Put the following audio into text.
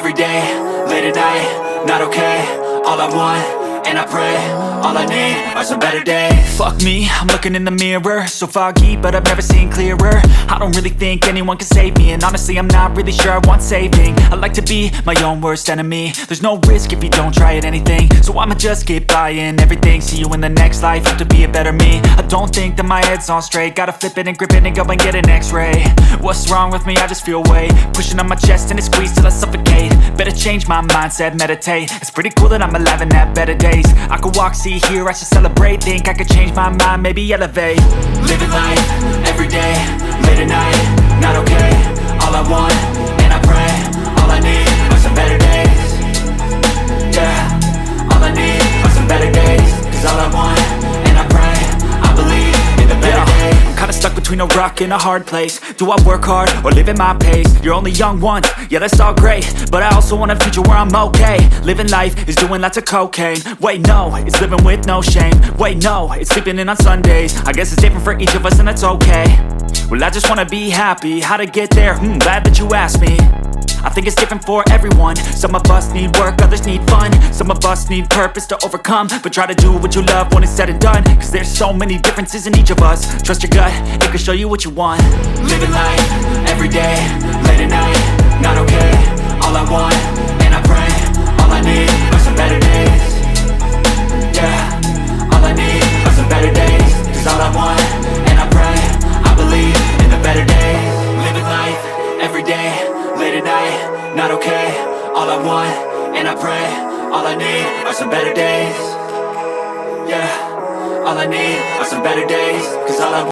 every day, late at night, not okay. All I want, and I pray, all I need are some better days. Fuck me, I'm looking in the mirror, so foggy, but I've never seen clearer. I don't really think anyone can save me, and honestly I'm not really sure I want saving. I like to be my own worst enemy. There's no risk if you don't try at anything, so I'ma just keep buying everything. See you in the next life, have to be a better me. I don't think that my head's on straight, gotta flip it and grip it and go and get an x-ray. What's wrong with me? I just feel weight pushing on my chest and it squeezes till I suffocate. Better change my mindset, meditate. It's pretty cool that I'm alive and have better days. I could walk, see, hear, I should celebrate. Think I could change my mind, maybe elevate. Living life, every day, late at night, not okay. All I want, and I pray, all I need are some better days. Yeah, all I need are some better days. Cause all I want, and I pray, I believe in the better days. I'm kinda stuck between a rock and a hard place. Do I work hard or live at my pace? You're only young once, yeah that's all great, but I also want a future where I'm okay. Living life is doing lots of cocaine. Wait no, it's living with no shame. Wait no, it's sleeping in on Sundays. I guess it's different for each of us and that's okay. Well I just wanna be happy, how to get there? Glad that you asked me. I think it's different for everyone. Some of us need work, others need fun. Some of us need purpose to overcome. But try to do what you love when it's said and done. Cause there's so many differences in each of us. Trust your gut, it can show you what you want. Living life, every day, late at night, not okay. All I want, and I pray, all I need are some better days. Yeah, all I need are some better days. Cause all I want, and I pray, I believe in the better days. Living life, every day, late at night, not okay. All I want, and I pray, all I need are some better days. Yeah, all I need are some better days. Cause all I want